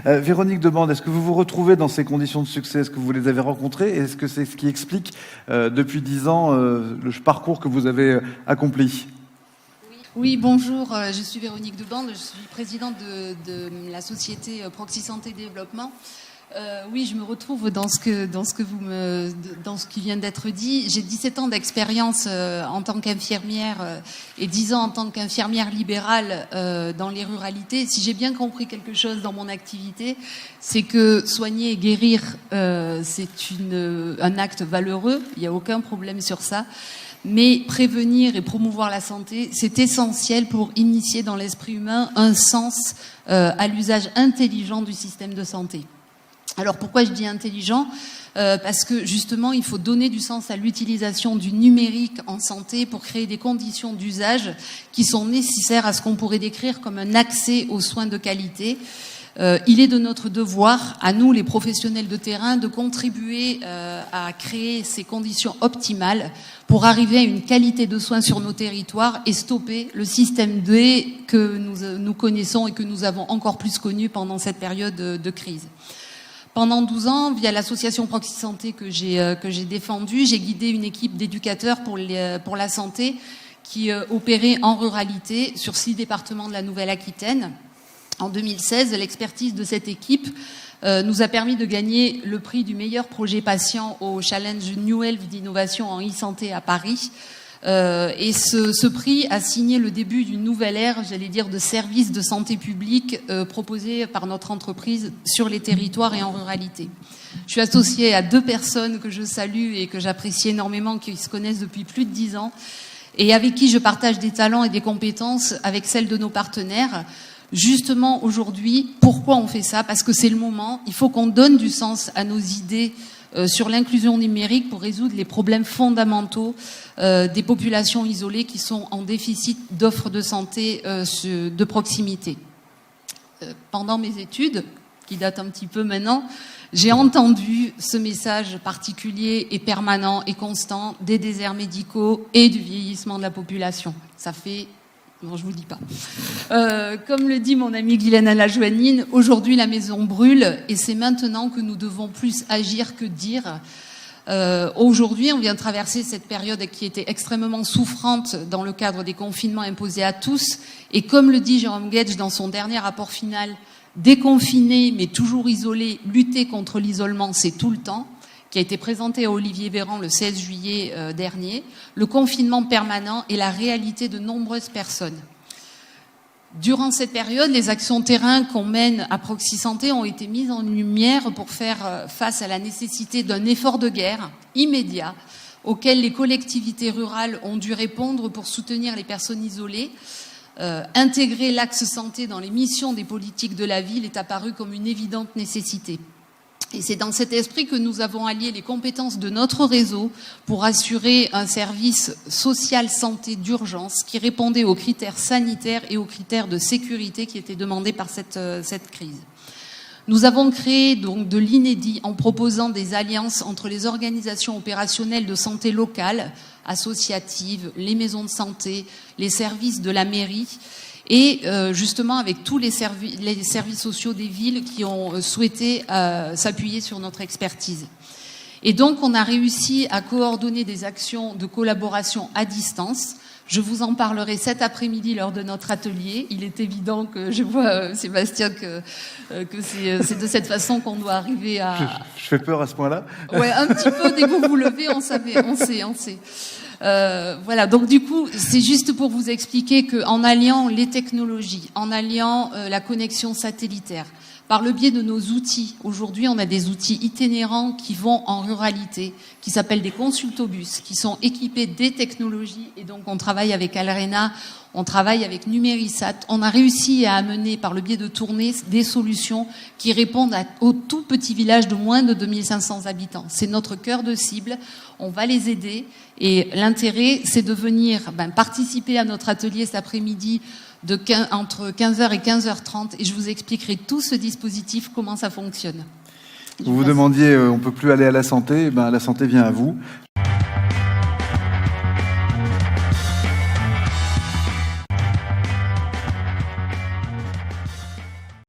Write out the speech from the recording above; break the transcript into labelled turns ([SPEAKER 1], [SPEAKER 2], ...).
[SPEAKER 1] Véronique Debande, est-ce que vous vous retrouvez dans ces conditions de succès? Est-ce que vous les avez rencontrées? Et est-ce que c'est ce qui explique, depuis 10 ans, le parcours que vous avez accompli?
[SPEAKER 2] Oui, bonjour, je suis Véronique Debande, je suis présidente de la société Proxy Santé Développement. Oui, je me retrouve dans ce qui vient d'être dit. J'ai 17 ans d'expérience en tant qu'infirmière et 10 ans en tant qu'infirmière libérale dans les ruralités. Si j'ai bien compris quelque chose dans mon activité, c'est que soigner et guérir, c'est un acte valeureux. Il n'y a aucun problème sur ça. Mais prévenir et promouvoir la santé, c'est essentiel pour initier dans l'esprit humain un sens à l'usage intelligent du système de santé. Alors pourquoi je dis intelligent ? Parce que justement, il faut donner du sens à l'utilisation du numérique en santé pour créer des conditions d'usage qui sont nécessaires à ce qu'on pourrait décrire comme un accès aux soins de qualité. Il est de notre devoir, à nous les professionnels de terrain, de contribuer à créer ces conditions optimales pour arriver à une qualité de soins sur nos territoires et stopper le système D que nous connaissons et que nous avons encore plus connu pendant cette période de crise. Pendant 12 ans, via l'association Proxy Santé que j'ai défendue, j'ai guidé une équipe d'éducateurs pour la santé qui opérait en ruralité sur 6 départements de la Nouvelle-Aquitaine. En 2016, l'expertise de cette équipe nous a permis de gagner le prix du meilleur projet patient au Challenge New Health d'innovation en e-santé à Paris. Et ce prix a signé le début d'une nouvelle ère, j'allais dire, de services de santé publique proposés par notre entreprise sur les territoires et en ruralité. Je suis associée à 2 personnes que je salue et que j'apprécie énormément, qui se connaissent depuis plus de 10 ans et avec qui je partage des talents et des compétences avec celles de nos partenaires. Justement, aujourd'hui, pourquoi on fait ça ? Parce que c'est le moment. Il faut qu'on donne du sens à nos idées sur l'inclusion numérique pour résoudre les problèmes fondamentaux des populations isolées qui sont en déficit d'offres de santé de proximité. Pendant mes études, qui datent un petit peu maintenant, j'ai entendu ce message particulier et permanent et constant des déserts médicaux et du vieillissement de la population. Ça fait... Non, je vous dis pas. Comme le dit mon amie Guylaine Lajoignine, aujourd'hui la maison brûle et c'est maintenant que nous devons plus agir que dire. Aujourd'hui, on vient de traverser cette période qui était extrêmement souffrante dans le cadre des confinements imposés à tous. Et comme le dit Jérôme Guedj dans son dernier rapport final, déconfiner mais toujours isolé, lutter contre l'isolement, c'est tout le temps, qui a été présenté à Olivier Véran le 16 juillet dernier, le confinement permanent est la réalité de nombreuses personnes. Durant cette période, les actions terrain qu'on mène à Proxy Santé ont été mises en lumière pour faire face à la nécessité d'un effort de guerre immédiat auquel les collectivités rurales ont dû répondre pour soutenir les personnes isolées. Intégrer l'axe santé dans les missions des politiques de la ville est apparu comme une évidente nécessité. Et c'est dans cet esprit que nous avons allié les compétences de notre réseau pour assurer un service social santé d'urgence qui répondait aux critères sanitaires et aux critères de sécurité qui étaient demandés par cette crise. Nous avons créé donc de l'inédit en proposant des alliances entre les organisations opérationnelles de santé locales, associatives, les maisons de santé, les services de la mairie, et justement avec tous les services sociaux des villes qui ont souhaité s'appuyer sur notre expertise. Et donc on a réussi à coordonner des actions de collaboration à distance. Je vous en parlerai cet après-midi lors de notre atelier. Il est évident que je vois, Sébastien, que c'est de cette façon qu'on doit arriver à...
[SPEAKER 1] Je fais peur à ce point-là.
[SPEAKER 2] Ouais, un petit peu, dès que vous vous levez, on sait. Voilà, donc du coup, c'est juste pour vous expliquer qu'en alliant les technologies, en alliant la connexion satellitaire, par le biais de nos outils, aujourd'hui on a des outils itinérants qui vont en ruralité, qui s'appellent des consultobus, qui sont équipés des technologies, et donc on travaille avec Alrena, on travaille avec Numérisat. On a réussi à amener, par le biais de tournées, des solutions qui répondent aux tout petits villages de moins de 2500 habitants. C'est notre cœur de cible, on va les aider, et l'intérêt, c'est de venir participer à notre atelier cet après-midi entre 15h et 15h30, et je vous expliquerai tout ce dispositif, comment ça fonctionne.
[SPEAKER 1] Vous vous demandiez, on ne peut plus aller à la santé, la santé vient à vous.